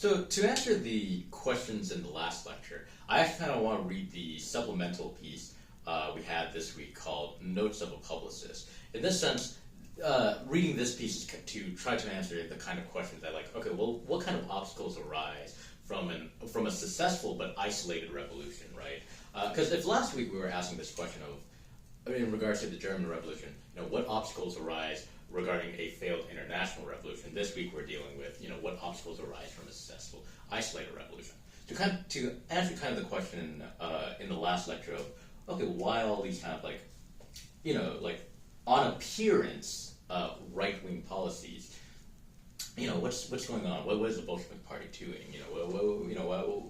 So to answer the questions in the last lecture, I actually kind of want to read the supplemental piece we had this week called Notes of a Publicist. In this sense, reading this piece is to try to answer the kind of questions that okay, well, what kind of obstacles arise from a successful but isolated revolution, right? Because if last week we were asking this question in regards to the German Revolution, what obstacles arise regarding a failed international revolution, this week we're dealing with, what obstacles arise from a successful isolated revolution. To answer kind of the question in the last lecture of, okay, why all these kind of on appearance, right-wing policies, what's going on? What is the Bolshevik Party doing?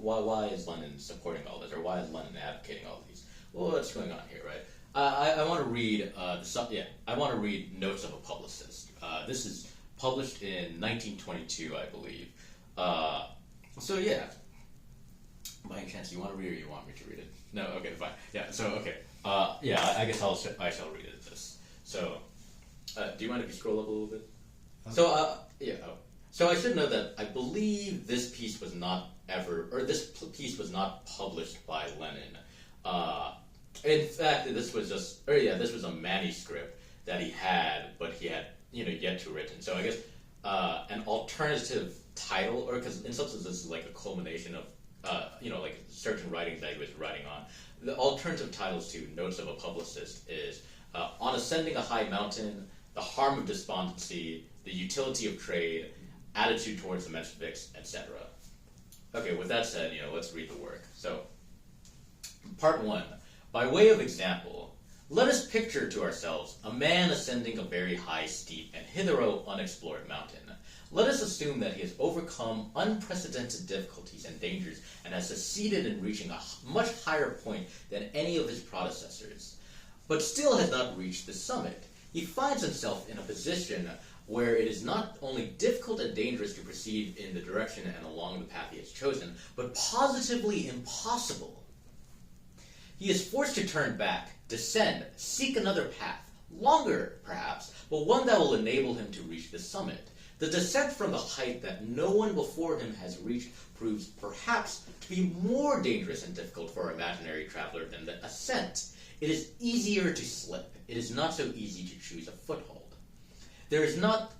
Why is Lenin supporting all this, or why is Lenin advocating all these? Well, what's going on here, right? I want to read I want to read Notes of a Publicist. This is published in 1922, I believe. So yeah. By any chance, you want to read, or you want me to read it? No, okay, fine. Yeah. So okay. I guess I shall read it. This. So, do you mind if you scroll up a little bit? So So I should know that I believe this piece was not piece was not published by Lenin. In fact, this was a manuscript that he had, but he had yet to written. So I guess an alternative title, or because in some sense this is like a culmination of certain writings that he was writing on. The alternative titles to Notes of a Publicist is On Ascending a High Mountain, The Harm of Despondency, The Utility of Trade, Attitude Towards the Mensheviks, etc. Okay, with that said, let's read the work. So, Part 1. By way of example, let us picture to ourselves a man ascending a very high, steep, and hitherto unexplored mountain. Let us assume that he has overcome unprecedented difficulties and dangers and has succeeded in reaching a much higher point than any of his predecessors, but still has not reached the summit. He finds himself in a position where it is not only difficult and dangerous to proceed in the direction and along the path he has chosen, but positively impossible. He is forced to turn back, descend, seek another path, longer perhaps, but one that will enable him to reach the summit. The descent from the height that no one before him has reached proves perhaps to be more dangerous and difficult for an imaginary traveler than the ascent. It is easier to slip. It is not so easy to choose a foothold. There is not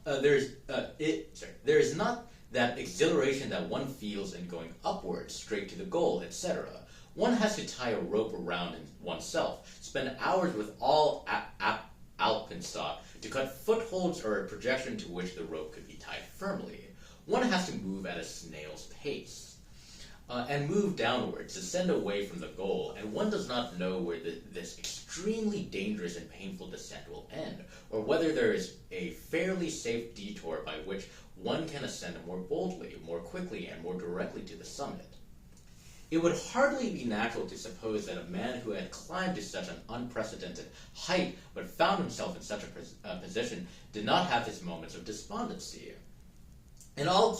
that exhilaration that one feels in going upward, straight to the goal, etc. One has to tie a rope around oneself, spend hours with all alpenstock to cut footholds or a projection to which the rope could be tied firmly. One has to move at a snail's pace and move downwards, descend away from the goal, and one does not know where this extremely dangerous and painful descent will end, or whether there is a fairly safe detour by which one can ascend more boldly, more quickly, and more directly to the summit. It would hardly be natural to suppose that a man who had climbed to such an unprecedented height but found himself in such a position did not have his moments of despondency. In all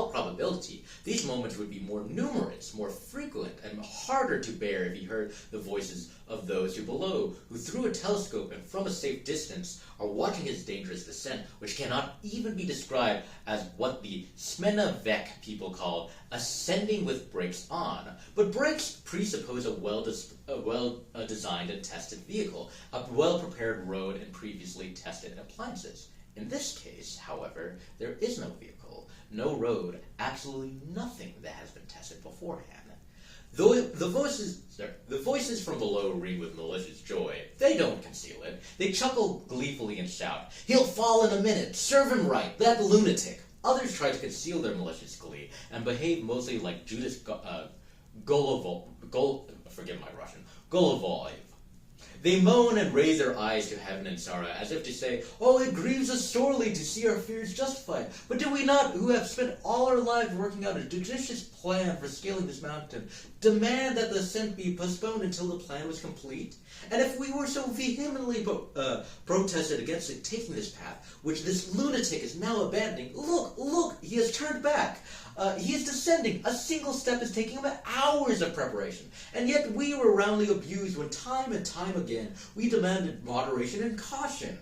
probability, these moments would be more numerous, more frequent, and harder to bear if he heard the voices of those below, who through a telescope and from a safe distance are watching his dangerous descent, which cannot even be described as what the Smena Vec people call ascending with brakes on. But brakes presuppose a well-designed and tested vehicle, a well-prepared road, and previously tested appliances. In this case, however, there is no vehicle, no road, absolutely nothing that has been tested beforehand. Though the voices from below ring with malicious joy, they don't conceal it. They chuckle gleefully and shout, "He'll fall in a minute! Serve him right! That lunatic!" Others try to conceal their malicious glee and behave mostly like Judas Golovoy. They moan and raise their eyes to heaven in sorrow, as if to say, "Oh, it grieves us sorely to see our fears justified. But do we not, who have spent all our lives working out a judicious plan for scaling this mountain, demand that the ascent be postponed until the plan was complete? And if we were so vehemently protested against it taking this path, which this lunatic is now abandoning, look, he has turned back. He is descending. A single step is taking him hours of preparation. And yet we were roundly abused when time and time again we demanded moderation and caution."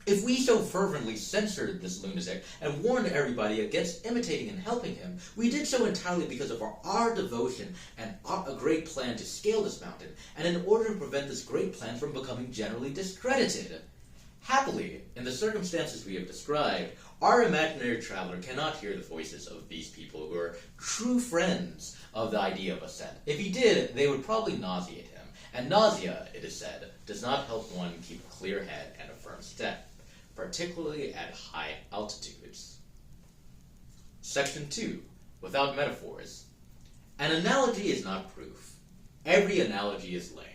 If we so fervently censored this lunatic and warned everybody against imitating and helping him, we did so entirely because of our devotion and a great plan to scale this mountain, and in order to prevent this great plan from becoming generally discredited. Happily, in the circumstances we have described, our imaginary traveler cannot hear the voices of these people who are true friends of the idea of ascent. If he did, they would probably nauseate him, and nausea, it is said, does not help one keep a clear head and a firm step, particularly at high altitudes. Section 2. Without metaphors. An analogy is not proof. Every analogy is lame.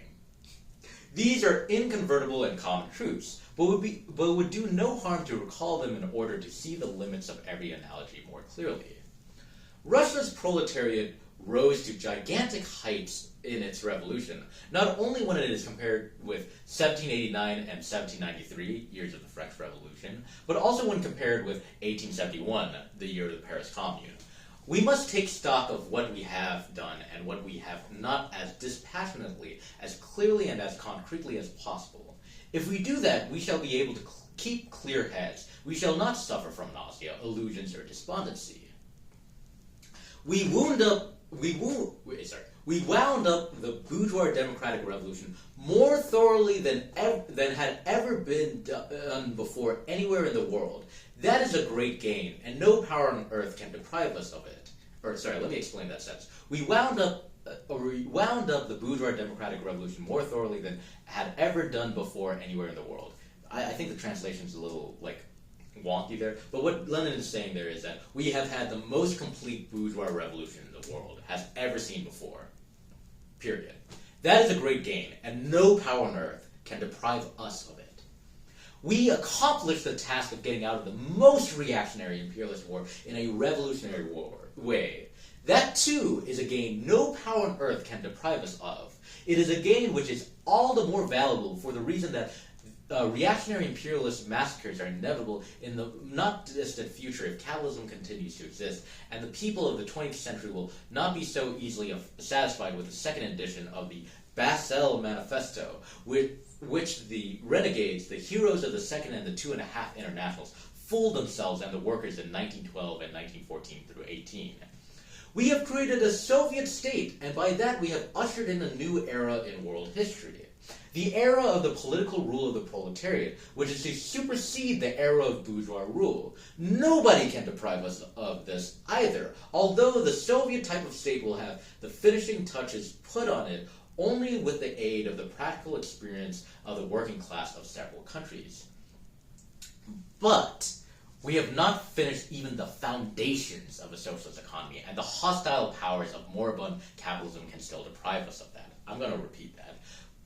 These are inconvertible and common truths, but would do no harm to recall them in order to see the limits of every analogy more clearly. Russia's proletariat rose to gigantic heights in its revolution, not only when it is compared with 1789 and 1793, years of the French Revolution, but also when compared with 1871, the year of the Paris Commune. We must take stock of what we have done and what we have not as dispassionately, as clearly and as concretely as possible. If we do that, we shall be able to keep clear heads. We shall not suffer from nausea, illusions, or despondency. We wound up the bourgeois democratic revolution more thoroughly than had ever been done before anywhere in the world. That is a great gain, and no power on earth can deprive us of it. Let me explain that sentence. We wound up the bourgeois democratic revolution more thoroughly than had ever done before anywhere in the world. I think the translation is a little, wonky there, but what Lenin is saying there is that we have had the most complete bourgeois revolution the world has ever seen before. Period. That is a great gain, and no power on earth can deprive us of it. We accomplished the task of getting out of the most reactionary imperialist war in a revolutionary way. That, too, is a gain no power on earth can deprive us of. It is a gain which is all the more valuable for the reason that reactionary imperialist massacres are inevitable in the not distant future if capitalism continues to exist, and the people of the 20th century will not be so easily satisfied with the second edition of the Basel Manifesto, which the renegades, the heroes of the Second and the 2.5 Internationals, fooled themselves and the workers in 1912 and 1914 through 18. We have created a Soviet state, and by that we have ushered in a new era in world history. The era of the political rule of the proletariat, which is to supersede the era of bourgeois rule. Nobody can deprive us of this either, although the Soviet type of state will have the finishing touches put on it only with the aid of the practical experience of the working class of several countries. But we have not finished even the foundations of a socialist economy, and the hostile powers of moribund capitalism can still deprive us of that. I'm going to repeat that.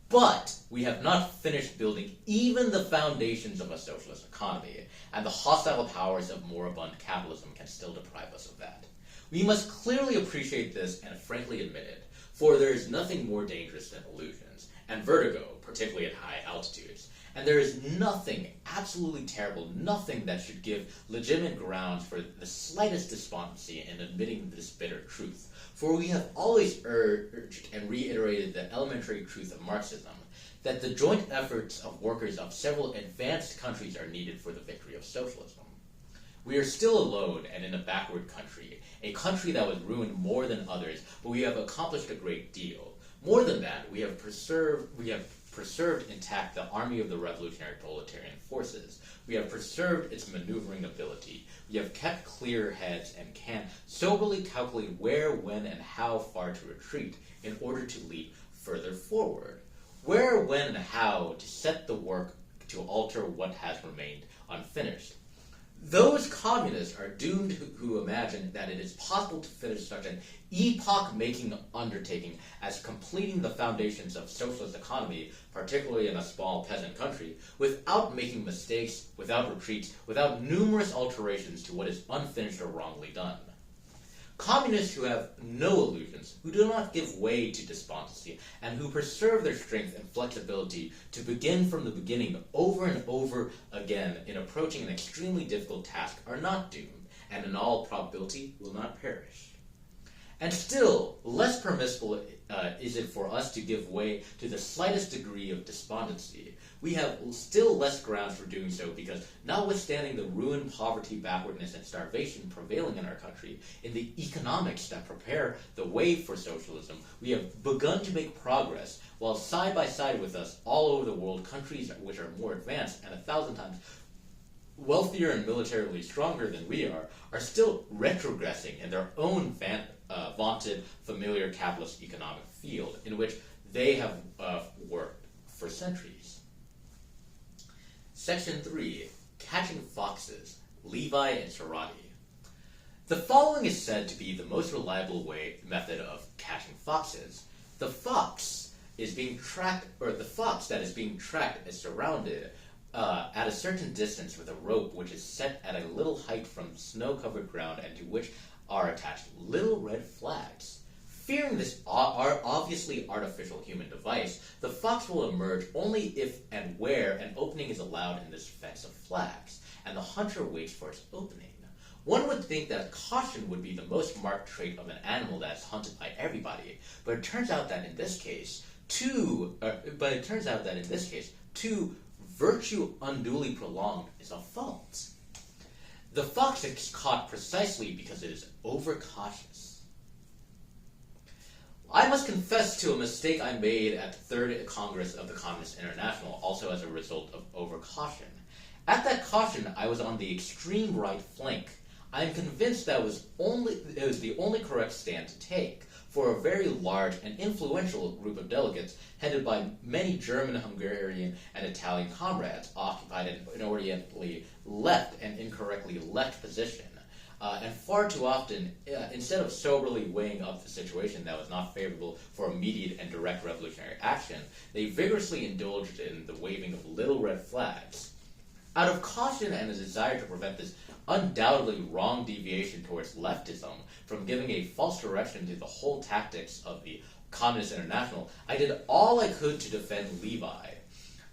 But we have not finished building even the foundations of a socialist economy, and the hostile powers of moribund capitalism can still deprive us of that. We must clearly appreciate this and frankly admit it, for there is nothing more dangerous than illusions, and vertigo, particularly at high altitudes. And there is nothing absolutely terrible, nothing that should give legitimate grounds for the slightest despondency in admitting this bitter truth. For we have always urged and reiterated the elementary truth of Marxism, that the joint efforts of workers of several advanced countries are needed for the victory of socialism. We are still alone and in a backward country, a country that was ruined more than others, but we have accomplished a great deal. More than that, we have preserved intact the army of the revolutionary proletarian forces. We have preserved its maneuvering ability. We have kept clear heads and can soberly calculate where, when, and how far to retreat in order to leap further forward. Where, when, and how to set the work to alter what has remained unfinished. Those communists are doomed who imagine that it is possible to finish such an epoch-making undertaking as completing the foundations of socialist economy, particularly in a small peasant country, without making mistakes, without retreats, without numerous alterations to what is unfinished or wrongly done. Communists who have no illusions, who do not give way to despondency, and who preserve their strength and flexibility to begin from the beginning over and over again in approaching an extremely difficult task are not doomed, and in all probability will not perish. And still, less permissible is it for us to give way to the slightest degree of despondency. We have still less grounds for doing so because, notwithstanding the ruin, poverty, backwardness, and starvation prevailing in our country, in the economics that prepare the way for socialism, we have begun to make progress, while side by side with us, all over the world, countries which are more advanced and 1,000 times wealthier and militarily stronger than we are still retrogressing in their own vaunted familiar capitalist economic field in which they have worked for centuries. Section 3. Catching Foxes, Levi and Cerati. The following is said to be the most reliable method of catching foxes. The fox is being tracked, or the fox that is being tracked is surrounded at a certain distance with a rope which is set at a little height from snow-covered ground and to which are attached little red flags. Fearing this obviously artificial human device, the fox will emerge only if and where an opening is allowed in this fence of flags, and the hunter waits for its opening. One would think that caution would be the most marked trait of an animal that is hunted by everybody, but it turns out that in this case, virtue unduly prolonged is a fault. The fox is caught precisely because it is overcautious. I must confess to a mistake I made at the Third Congress of the Communist International, also as a result of overcaution. At that caution, I was on the extreme right flank. I am convinced that it was the only correct stand to take, for a very large and influential group of delegates, headed by many German, Hungarian, and Italian comrades, occupied an orientally left and incorrectly left position. And far too often, instead of soberly weighing up the situation that was not favorable for immediate and direct revolutionary action, they vigorously indulged in the waving of little red flags. Out of caution and a desire to prevent this undoubtedly wrong deviation towards leftism from giving a false direction to the whole tactics of the Communist International, I did all I could to defend Levi.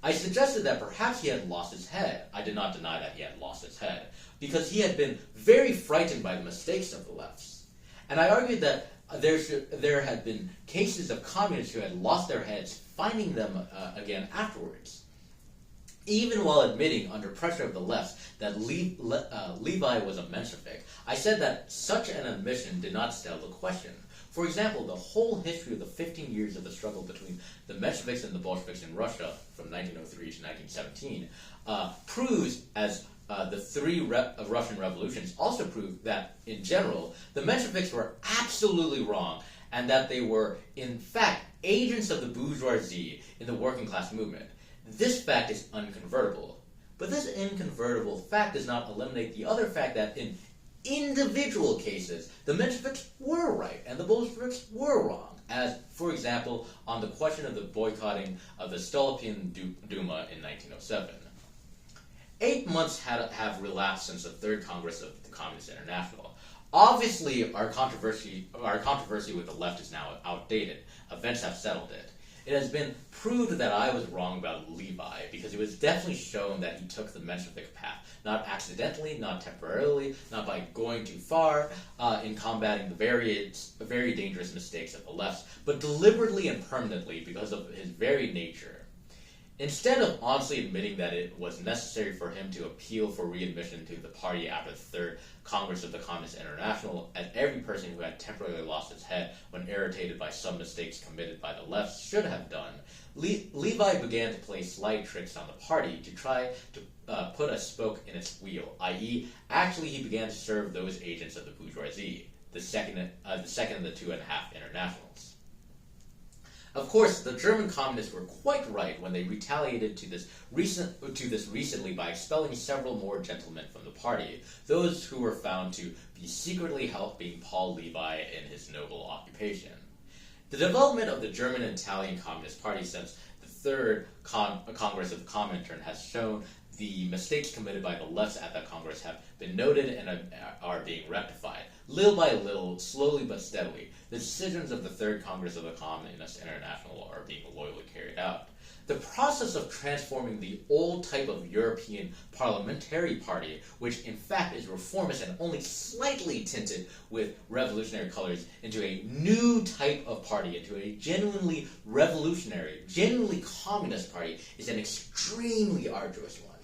I suggested that perhaps he had lost his head. I did not deny that he had lost his head, because he had been very frightened by the mistakes of the lefts. And I argued that there had been cases of communists who had lost their heads, finding them again afterwards. Even while admitting, under pressure of the left, that Levi was a Menshevik, I said that such an admission did not settle the question. For example, the whole history of the 15 years of the struggle between the Mensheviks and the Bolsheviks in Russia, from 1903 to 1917, proves, as the three Russian revolutions also prove, that, in general, the Mensheviks were absolutely wrong, and that they were, in fact, agents of the bourgeoisie in the working class movement. This fact is unconvertible. But this inconvertible fact does not eliminate the other fact that in individual cases, the Mensheviks were right and the Bolsheviks were wrong, as, for example, on the question of the boycotting of the Stolypin Duma in 1907. 8 months have elapsed since the Third Congress of the Communist International. Obviously, our controversy with the left is now outdated. Events have settled it. It has been proved that I was wrong about Levi, because it was definitely shown that he took the Menshevik path, not accidentally, not temporarily, not by going too far in combating the very dangerous mistakes of the left, but deliberately and permanently because of his very nature. Instead of honestly admitting that it was necessary for him to appeal for readmission to the party after the Third Congress of the Communist International, as every person who had temporarily lost his head when irritated by some mistakes committed by the left should have done, Levi began to play sly tricks on the party to try to put a spoke in its wheel, i.e., actually he began to serve those agents of the bourgeoisie, the second of the two and a half internationals. Of course, the German communists were quite right when they retaliated to this recently by expelling several more gentlemen from the party, those who were found to be secretly helping Paul Levi in his noble occupation. The development of the German and Italian Communist Party since the Third Congress of the Comintern has shown the mistakes committed by the lefts at that Congress have been noted and are being rectified. Little by little, slowly but steadily, the decisions of the Third Congress of the Communist International are being loyally carried out. The process of transforming the old type of European parliamentary party, which in fact is reformist and only slightly tinted with revolutionary colors, into a new type of party, into a genuinely revolutionary, genuinely communist party, is an extremely arduous one.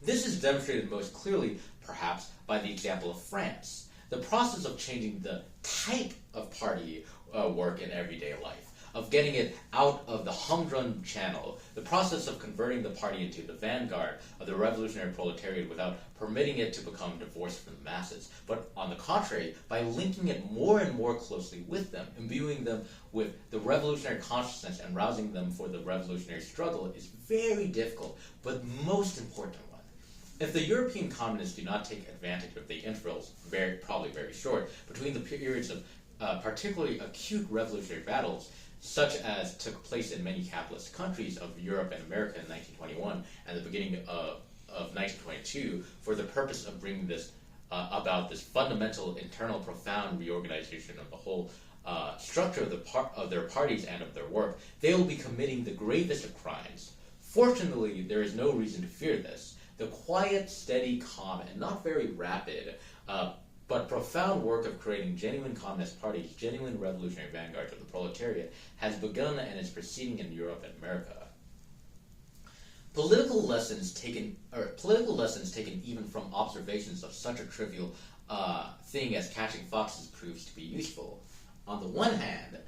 This is demonstrated most clearly, perhaps, by the example of France. The process of changing the type of party work in everyday life, of getting it out of the humdrum channel, the process of converting the party into the vanguard of the revolutionary proletariat without permitting it to become divorced from the masses, but on the contrary, by linking it more and more closely with them, imbuing them with the revolutionary consciousness and rousing them for the revolutionary struggle, is very difficult, but most important one. If the European communists do not take advantage of the intervals, probably very short, between the periods of particularly acute revolutionary battles, such as took place in many capitalist countries of Europe and America in 1921 and the beginning of 1922, for the purpose of bringing this about this fundamental, internal, profound reorganization of the whole structure of their parties and of their work, they will be committing the gravest of crimes. Fortunately, there is no reason to fear this. The quiet, steady, calm, and not very rapid, but profound work of creating genuine communist parties, genuine revolutionary vanguards of the proletariat, has begun and is proceeding in Europe and America. Political lessons taken even from observations of such a trivial thing as catching foxes proves to be useful. On the one hand,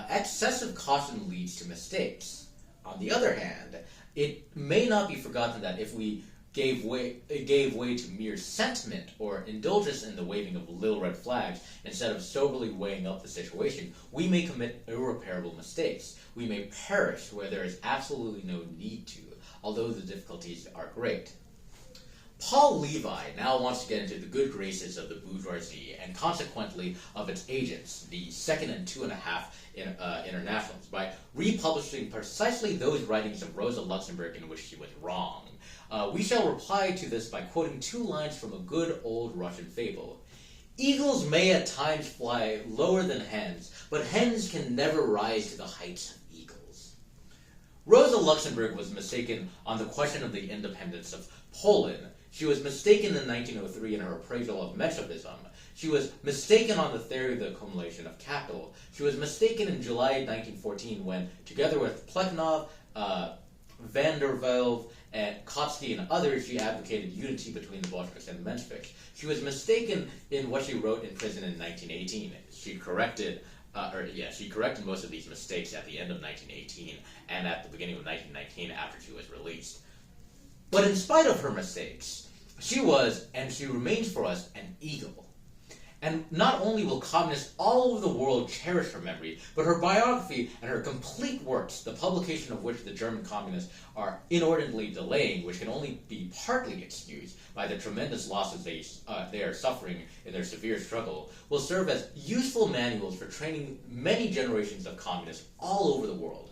excessive caution leads to mistakes. On the other hand, it may not be forgotten that if we gave way to mere sentiment or indulgence in the waving of little red flags instead of soberly weighing up the situation, we may commit irreparable mistakes. We may perish where there is absolutely no need to, although the difficulties are great. Paul Levi now wants to get into the good graces of the bourgeoisie and consequently of its agents, the second and 2.5 internationals, by republishing precisely those writings of Rosa Luxemburg in which she was wrong. We shall reply to this by quoting 2 lines from a good old Russian fable. Eagles may at times fly lower than hens, but hens can never rise to the heights of eagles. Rosa Luxemburg was mistaken on the question of the independence of Poland. She was mistaken in 1903 in her appraisal of Menshevism. She was mistaken on the theory of the accumulation of capital. She was mistaken in July 1914 when, together with Plekhanov, Van der Velde, and Kautsky and others, she advocated unity between the Bolsheviks and the Mensheviks. She was mistaken in what she wrote in prison in 1918. She corrected most of these mistakes at the end of 1918 and at the beginning of 1919 after she was released. But in spite of her mistakes, she was, and she remains for us, an eagle. And not only will communists all over the world cherish her memory, but her biography and her complete works, the publication of which the German communists are inordinately delaying, which can only be partly excused by the tremendous losses they are suffering in their severe struggle, will serve as useful manuals for training many generations of communists all over the world.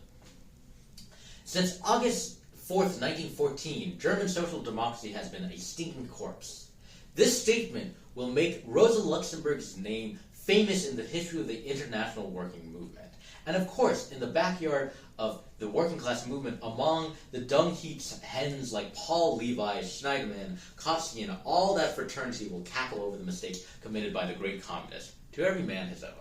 Since August 4th, 1914, German social democracy has been a stinking corpse. This statement will make Rosa Luxemburg's name famous in the history of the international working movement. And of course, in the backyard of the working class movement, among the dung heaps hens like Paul Levi, Schneiderman, Kautsky, and all that fraternity will cackle over the mistakes committed by the great communist. To every man his own.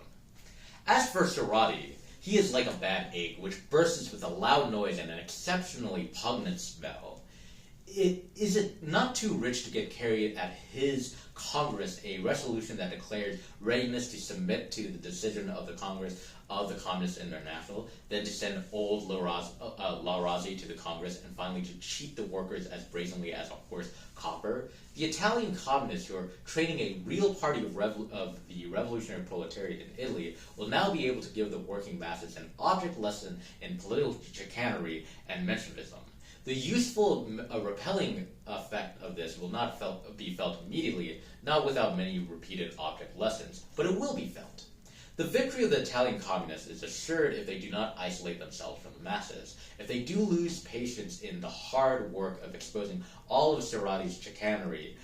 As for Sarati, he is like a bad egg, which bursts with a loud noise and an exceptionally pungent smell. Is it not too rich to get carried at his Congress a resolution that declares readiness to submit to the decision of the Congress of the Communist International, then to send old Laurazi to the Congress, and finally to cheat the workers as brazenly as a horse copper? The Italian communists, who are training a real party of the revolutionary proletariat in Italy, will now be able to give the working masses an object lesson in political chicanery and Menshevism. The useful, repelling effect of this will not be felt immediately, not without many repeated object lessons, but it will be felt. The victory of the Italian communists is assured if they do not isolate themselves from the masses, if they do lose patience in the hard work of exposing all of Sarati's chicanery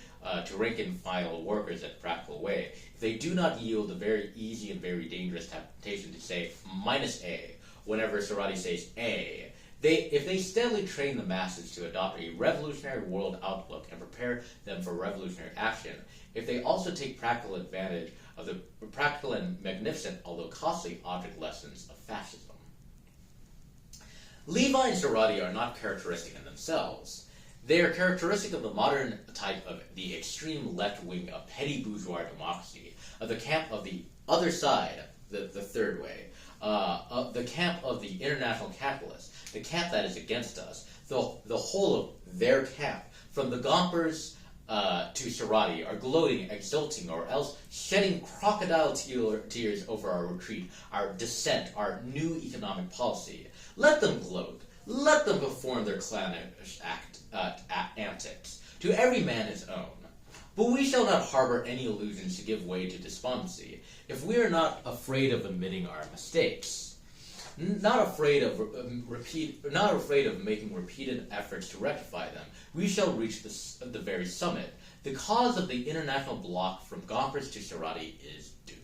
to rank-and-file workers in a practical way, if they do not yield the very easy and very dangerous temptation to say -A whenever Sarati says A, If they steadily train the masses to adopt a revolutionary world outlook and prepare them for revolutionary action, if they also take practical advantage of the practical and magnificent, although costly, object lessons of fascism. Levi and Sarati are not characteristic in themselves. They are characteristic of the modern type of the extreme left wing of petty bourgeois democracy, of the camp of the other side, the third way, of the camp of the international capitalists, the camp that is against us, the whole of their camp, from the Gompers to Sarati, are gloating, exulting, or else shedding crocodile tears over our retreat, our descent, our new economic policy. Let them gloat. Let them perform their clownish antics. To every man his own. But we shall not harbor any illusions to give way to despondency, if we are not afraid of admitting our mistakes, not afraid of making repeated efforts to rectify them. We shall reach the very summit. The cause of the international bloc from Gompers to Sarati is doomed.